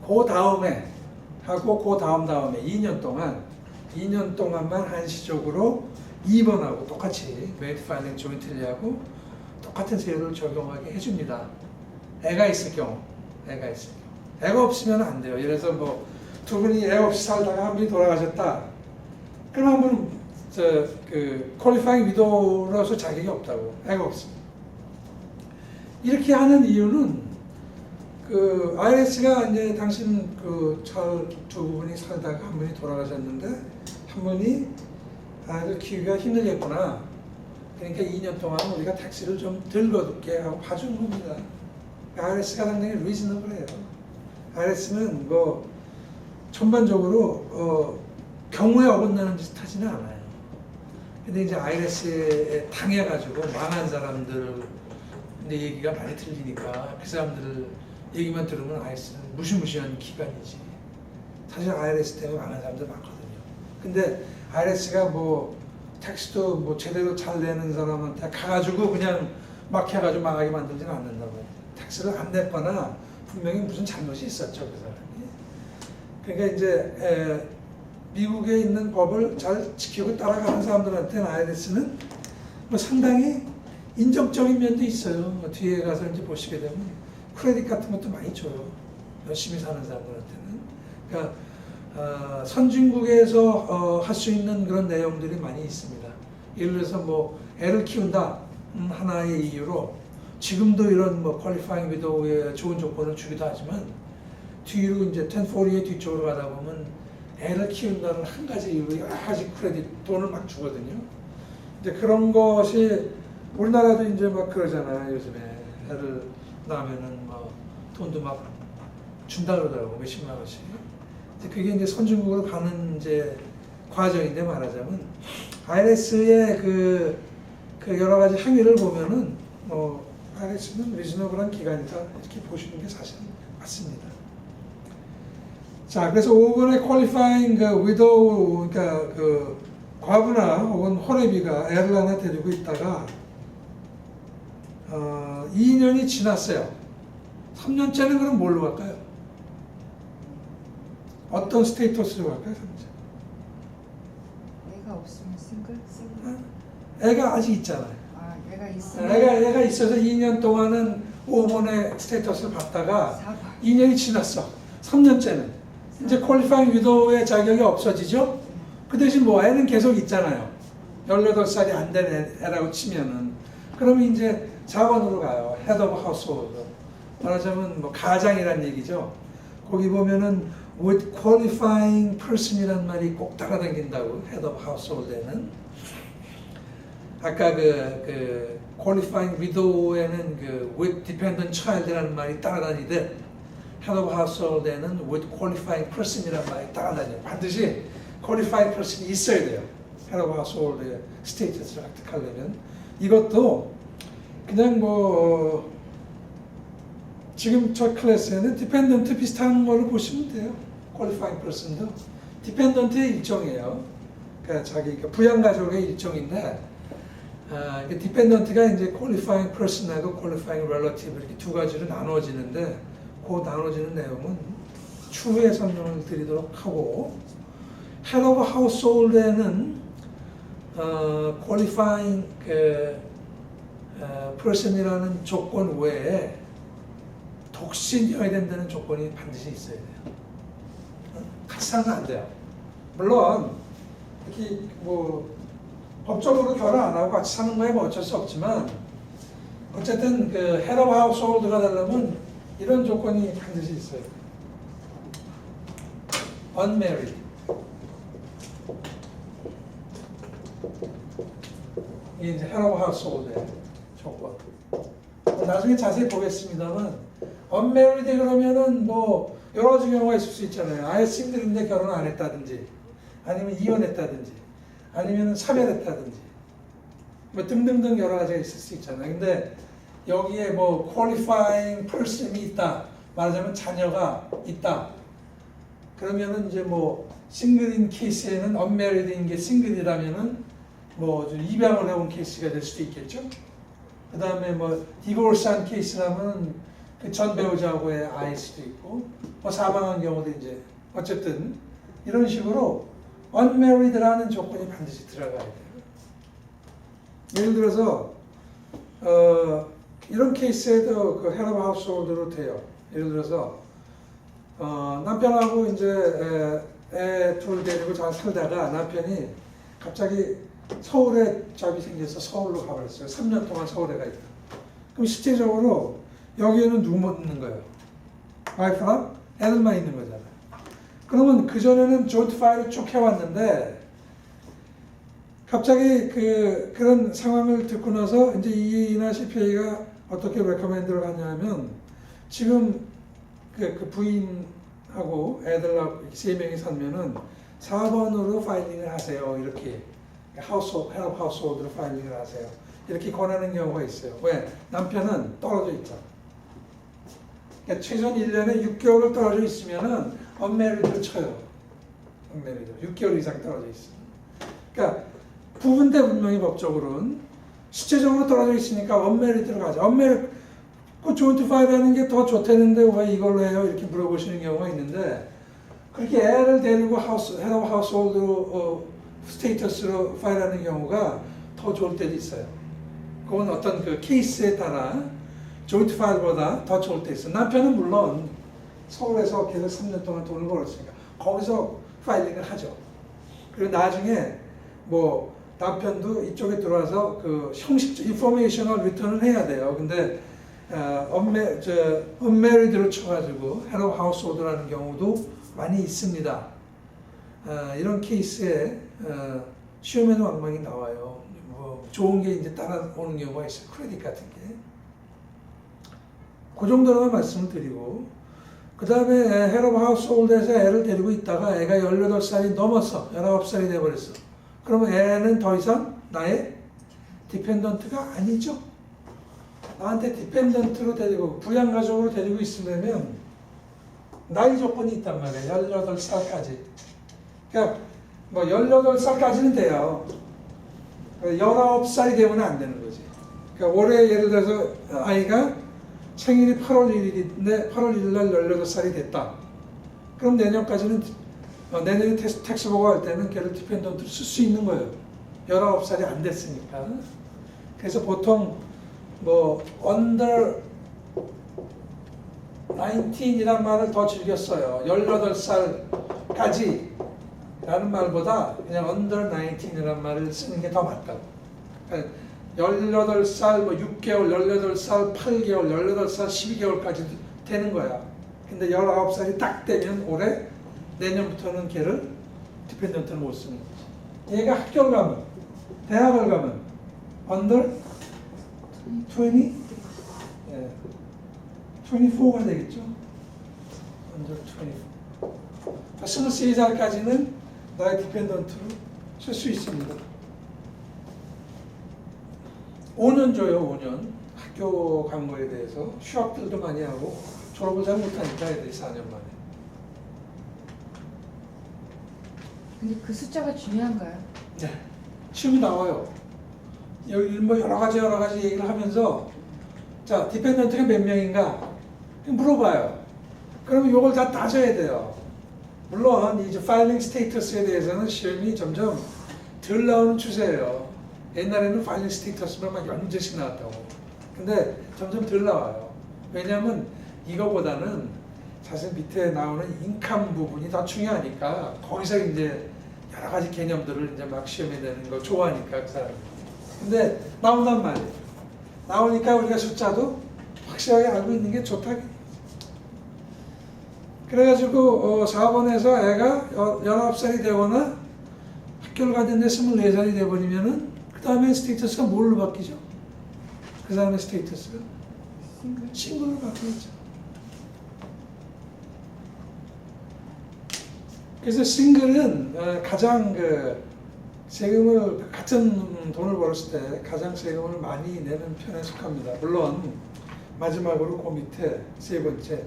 그 다음에 하고 그 다음에 2년 동안만 한시적으로 2번하고 똑같이 married filing jointly하고 똑같은 세율을 적용하게 해줍니다. 애가 있을 경우. 애가 없으면 안 돼요. 예를 들어서 뭐 두 분이 애 없이 살다가 한 분이 돌아가셨다. 그럼 한 분은 qualifying widow로서 자격이 없다고. 애가 없습니다. 이렇게 하는 이유는 IRS가 이제 당신 두 분이 살다가 한 분이 돌아가셨는데 한 분이 아이를 키우기가 힘들겠구나. 그러니까 2년 동안 우리가 텍스를 좀 덜 거둡게 하고 봐주는 겁니다. IRS가 상당히 리즈너블해요. IRS는 뭐 전반적으로 경우에 어긋나는 짓 하지는 않아요. 근데 이제 IRS에 당해가지고 망한 사람들 얘기가 많이 들리니까 그 사람들 얘기만 들으면 IRS는 무시무시한 기관이지. 사실 IRS 때문에 망한 사람들 많거든요. 근데 IRS가 뭐 텍스도 뭐 제대로 잘 내는 사람한테 가가지고 그냥 막 해가지고 망하게 만들지는 않는다고. 텍스를 안 냈거나 분명히 무슨 잘못이 있었죠, 그 사람이. 그러니까 이제 미국에 있는 법을 잘 지키고 따라가는 사람들한테는 IRS는 뭐 상당히 인정적인 면도 있어요. 뭐 뒤에 가서 이제 보시게 되면 크레딧 같은 것도 많이 줘요. 열심히 사는 사람들한테는. 그러니까 선진국에서 할 수 있는 그런 내용들이 많이 있습니다. 예를 들어서 뭐 애를 키운다 하나의 이유로 지금도 이런 뭐 퀄리파잉 위도우에 좋은 조건을 주기도 하지만 뒤로 이제 1040의 뒤쪽으로 가다 보면 애를 키운다는 한 가지 이유로 여러 가지 크레딧 돈을 막 주거든요. 근데 그런 것이 우리나라도 이제 막 그러잖아요. 요즘에 애를 낳으면은 뭐 돈도 막 준다 그러더라고. 몇십만 원씩. 근데 그게 이제 선진국으로 가는 이제 과정인데 말하자면 IRS의 그 여러 가지 행위를 보면은 IRS는 리즈너블한 기관이다 이렇게 보시는 게 사실 맞습니다. 자, 그래서 5번의 퀄리파잉 그 위도우 그러니까 그 과부나 혹은 호레비가 애를 하나 데리고 있다가 2년이 지났어요. 3년째는 그럼 뭘로 갈까요? 어떤 스테이터스로 갈까요? 3년째? 애가 없으면 싱글? 애가 아직 있잖아요. 아, 애가 있으면 애가 있어서 2년 동안은 5번의 스테이터스를 받다가 4번. 2년이 지났어. 3년째는 이제 퀄리파잉 위도우의 자격이 없어지죠? 그 대신 뭐 애는 계속 있잖아요. 18살이 안 된 애라고 치면은 그러면 이제 4번으로 가요. Head of Household. 말하자면 뭐 가장이란 얘기죠. 거기 보면은 with qualifying person이란 말이 꼭 따라다닌다고 Head of Household에는 아까 그 qualifying widow에는 그 with dependent child이라는 말이 따라다니듯 Head of Household에는 with qualifying person이라는 말이 따라다녀요. 반드시 qualifying person이 있어야 돼요. Head of Household의 스테이터스를 획득하려면 이것도 그냥 뭐 지금 저 클래스에는 dependent 비슷한 걸로 보시면 돼요. qualifying person도 dependent의 일종이에요. 그러니까 자기 부양가족의 일종인데 dependent가 이제 qualifying person하고 qualifying relative 이렇게 두 가지로 나눠지는데 그 나눠지는 내용은 추후에 설명을 드리도록 하고 Head of Household에는 qualifying person이라는 조건 외에 독신이어야 된다는 조건이 반드시 있어야 돼요. 같이 살면 안 돼요. 물론 이렇게 뭐 법적으로 결혼 안 하고 같이 사는 거에 뭐 어쩔 수 없지만 어쨌든 그 Head of Household가 되려면 이런 조건이 반드시 있어요. Unmarried. 이게 이제 Head of Household의 조건. 나중에 자세히 보겠습니다만 Unmarried 그러면은 뭐 여러 가지 경우가 있을 수 있잖아요. 아예 싱글인데 결혼 안 했다든지 아니면 이혼했다든지 아니면 사별했다든지 뭐 등등등 여러 가지가 있을 수 있잖아요. 근데 여기에 뭐 qualifying person이 있다. 말하자면 자녀가 있다. 그러면은 이제 뭐 싱글인 케이스에는 unmarried인 게 싱글이라면은 뭐 좀 입양을 해온 케이스가 될 수도 있겠죠. 그 다음에 뭐 디보스한 케이스라면 그 전 배우자하고의 아이일 수도 있고 뭐 사망한 경우도 이제 어쨌든 이런 식으로 unmarried라는 조건이 반드시 들어가야 돼요. 예를 들어서 이런 케이스에도 그 Head of Household로 돼요. 예를 들어서 남편하고 이제 애 둘 데리고 잘 살다가 남편이 갑자기 서울에 잡이 생겨서 서울로 가버렸어요. 3년 동안 서울에 가 있다. 그럼 실제적으로 여기에는 누구 있는 거예요? 와이프랑 애들만 있는 거잖아요. 그러면 그전에는 조인트 파일을 쭉 해왔는데 갑자기 그런 상황을 듣고 나서 이제 EA나 CPA가 어떻게 레커멘드를 하냐면 지금 그 부인하고 애들하고 3명이 살면은 4번으로 파일링을 하세요. 이렇게 Head of Household로 파일링을 하세요. 이렇게 권하는 경우가 있어요. 왜? 남편은 떨어져 있잖아. 그러니까 최소 1년에 6개월을 떨어져 있으면은 unmarried를 쳐요. unmarried. 6개월 이상 떨어져 있어. 그러니까 부분대 분명히 법적으로는 실제적으로 떨어져 있으니까 unmarried로 가죠. unmarried 그 조인트 파일하는 게 더 좋다는데 왜 이걸로 해요? 이렇게 물어보시는 경우가 있는데 그렇게 애를 데리고 Head of Household로 스테이터스로 파일하는 경우가 더 좋을 때도 있어요. 그건 어떤 그 케이스에 따라 조인트 파일보다 더 좋을 때 있어요. 남편은 물론 서울에서 계속 3년 동안 돈을 벌었으니까 거기서 파일링을 하죠. 그리고 나중에 뭐 남편도 이쪽에 들어와서 그 형식적 인포메이셔널 리턴을 해야 돼요. 근데 unmarried로 쳐가지고 hello household라는 경우도 많이 있습니다. 이런 케이스에 시험에는 왕망이 나와요. 뭐 좋은 게 이제 따라오는 경우가 있어요. 크레딧 같은 게. 그 정도로만 말씀을 드리고, 그 다음에 hello household에서 애를 데리고 있다가 애가 18살이 넘었어. 19살이 돼버렸어. 그러면 애는 더 이상 나의 디펜던트가 아니죠. 나한테 디펜던트로 데리고 부양가족으로 데리고 있으려면 나이 조건이 있단 말이에요. 18살까지. 그러니까 뭐 18살까지는 돼요. 19살이 되면 안 되는 거지. 그러니까 올해 예를 들어서 아이가 생일이 8월 1일인데 8월 1일 날 18살이 됐다. 그럼 내년까지는 내년에 텍스 보고할 때는 걔를 디펜던트로 쓸 수 있는 거예요. 19살이 안 됐으니까. 그래서 보통 뭐 under 19이란 말을 더 즐겼어요. 18살까지 라는 말보다 그냥 under 19이란 말을 쓰는 게 더 맞다고. 그러니까 18살, 뭐 6개월, 18살, 8개월, 18살, 12개월까지 되는 거야. 근데 19살이 딱 되면 올해, 내년부터는 걔를 디펜던트를 못 쓰는 거지. 얘가 학교를 가면, 대학을 가면 under 20? 예. 24가 되겠죠. under 24. 23살까지는 나의 디펜던트로 쓸 수 있습니다. 5년 줘요, 5년. 학교 간 거에 대해서. 휴학들도 많이 하고, 졸업을 잘 못하니까 애들이 4년 만에. 근데 그 숫자가 중요한가요? 네. 시험이 나와요. 여기 뭐 여러 가지 얘기를 하면서, 자, 디펜던트가 몇 명인가? 물어봐요. 그러면 이걸 다 따져야 돼요. 물론, 이제 파일링 스테이터스에 대해서는 시험이 점점 덜 나오는 추세예요. 옛날에는 파일링 스테이터스만 막 연재씩 나왔다고. 근데 점점 덜 나와요. 왜냐하면 이거보다는 사실 밑에 나오는 인컴 부분이 더 중요하니까 거기서 이제 여러 가지 개념들을 이제 막 시험에 내는 걸 좋아하니까 그 사람이. 근데 나온단 말이에요. 나오니까 우리가 숫자도 확실하게 알고 있는 게 좋다. 그래가지고 4번에서 애가 19살이 되거나 학교를 갔는데 24살이 돼버리면은 그 다음에 스테이터스가 뭘로 바뀌죠? 그 다음에 스테이터스가 싱글로 바뀌었죠. 그래서 싱글은 가장 세금을 같은 돈을 벌었을 때 가장 세금을 많이 내는 편에 속합니다. 물론 마지막으로 그 밑에 세 번째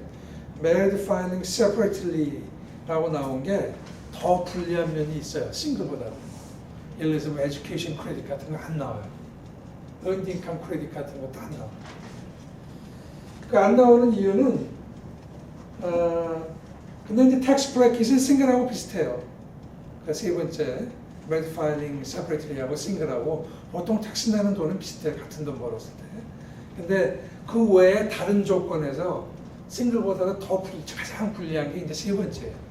married filing separately라고 나온 게 더 불리한 면이 있어요. 싱글보다는. 예를 들어서 뭐 에듀케이션 크레딧 같은 거 안 나와요. earned income 크레딧 같은 것도 안 나와요. 그 안 나오는 이유는 근데 이제 텍스 브래킷은 싱글하고 비슷해요. 그 세 번째 married filing separately하고 싱글하고 보통 텍스 내는 돈은 비슷해요. 같은 돈 벌었을 때. 근데 그 외에 다른 조건에서 싱글보다도 가장 불리한 게 이제 세 번째예요.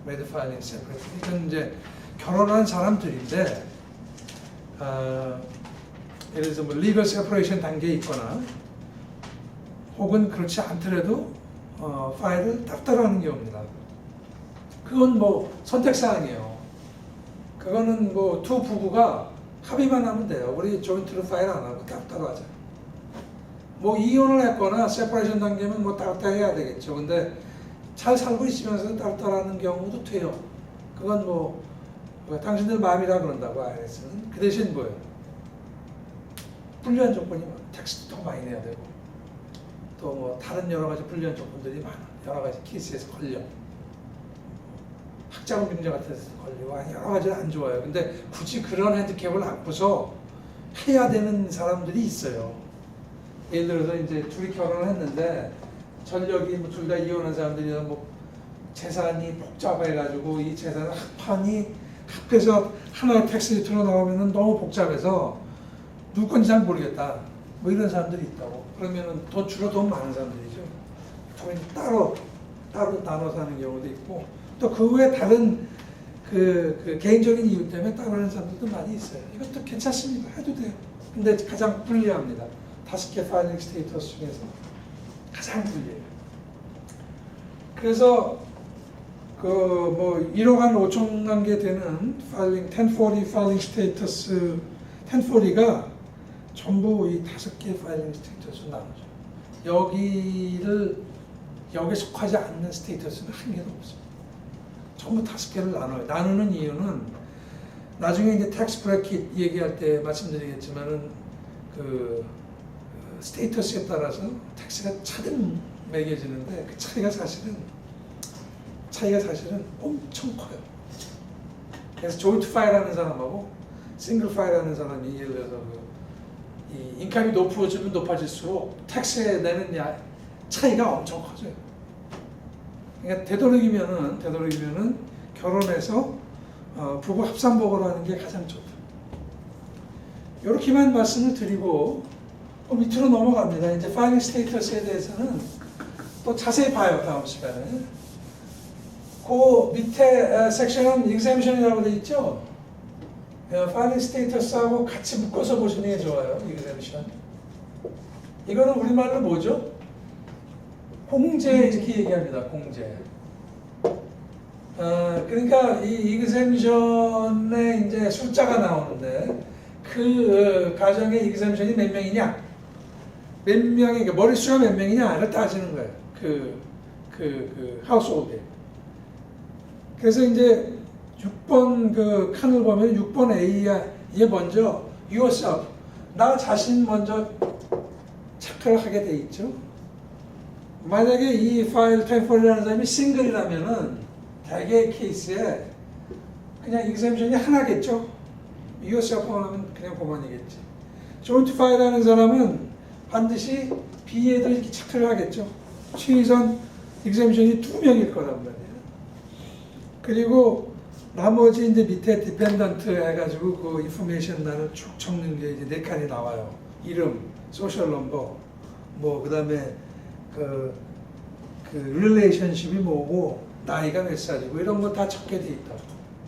married filing separately. 이건 이제 결혼한 사람들인데 예를 들어서 뭐 legal separation 단계에 있거나 혹은 그렇지 않더라도 파일을 따로 하는 경우입니다. 그건 뭐 선택사항이에요. 그거는 뭐 두 부부가 합의만 하면 돼요. 우리 조인트로 파일 안 하고 따로 하자. 뭐 이혼을 했거나 세퍼레이션 단계면 뭐 따로 해야 되겠죠. 근데 잘 살고 있으면서 따로 하는 경우도 돼요. 그건 뭐 당신들 마음이라 그런다고 IRS는. 그 대신 뭐예요? 불리한 조건이 텍스도 더 많이 내야 되고 또 뭐 다른 여러 가지 불리한 조건들이 많아. 여러 가지 케이스에서 걸려. 학자금 경제 같은 데서 걸리고 여러 가지는 안 좋아요. 근데 굳이 그런 핸디캡을 안고서 해야 되는 사람들이 있어요. 예를 들어서 이제 둘이 결혼을 했는데 전력이 뭐 둘 다 이혼한 사람들이나 뭐 재산이 복잡해가지고 이 재산 합판이 합해서 하나의 텍스 리턴으로 나오면은 너무 복잡해서 누구 건지 잘 모르겠다. 뭐 이런 사람들이 있다고. 그러면은 주로 돈 많은 사람들이죠. 돈이 따로 나눠서 하는 경우도 있고 또 그 외에 다른 그 개인적인 이유 때문에 따라하는 사람들도 많이 있어요. 이것도 괜찮습니다. 해도 돼요. 근데 가장 불리합니다. 5개 파일링 스테이터스 중에서 가장 불리해요. 그래서 그 뭐 1억 한 5천만 개 되는 파일링 1040 파일링 스테이터스 1040가 전부 이 5개 파일링 스테이터스로 나누죠. 여기에 속하지 않는 스테이터스는 한 개도 없어요. 전부 5개를 나눠요. 나누는 이유는 나중에 이제 텍스 브래킷 얘기할 때 말씀드리겠지만은 그 스테이터스에 따라서 텍스가 차등 매겨지는데 그 차이가 사실은 엄청 커요. 그래서 조인트 파일 하는 사람하고 싱글 파일 하는 사람이 예를 들어서 이 인컴이 높아지면 높아질수록 텍스에 내는 차이가 엄청 커져요. 그러니까 되도록이면은 결혼해서 부부 합산복으로 하는 게 가장 좋다. 이렇게만 말씀을 드리고 밑으로 넘어갑니다. 이제 파일링 스테이터스에 대해서는 또 자세히 봐요. 다음 시간에. 그 밑에 섹션은 exemption이라고 되어 있죠. 파일링 스테이터스하고 같이 묶어서 보시는 게 좋아요. exemption. 이거는 우리말로 뭐죠? 공제 이렇게 얘기합니다. 공제. 그러니까 이 exemption에 이제 숫자가 나오는데 그 가정의 exemption이 몇 명이냐? 몇 명이 그러니까 머릿수가 몇 명이냐? 이걸 따지는 거예요. 그 하우스홀드에. 그래서 이제 6번 그 칸을 보면 6번 A야. 이게 먼저 yourself. 나 자신 먼저 체크를 하게 돼 있죠. 만약에 이 파일 1040이라는 사람이 싱글이라면은 대개의 케이스에 그냥 exemption이 하나겠죠. yourself만 하면 그냥 그만이겠지. joint file하는 사람은 반드시 B에도 이렇게 체크를 하겠죠. 최소한 exemption이 2명일 거란 말이에요. 그리고 나머지 이제 밑에 dependent 해가지고 그 information 나를 쭉 적는 게 이제 4칸이 나와요. 이름, social number, 뭐 그다음에 그 relationship이 뭐고 나이가 몇 살이고 이런 거 다 적게 돼 있다.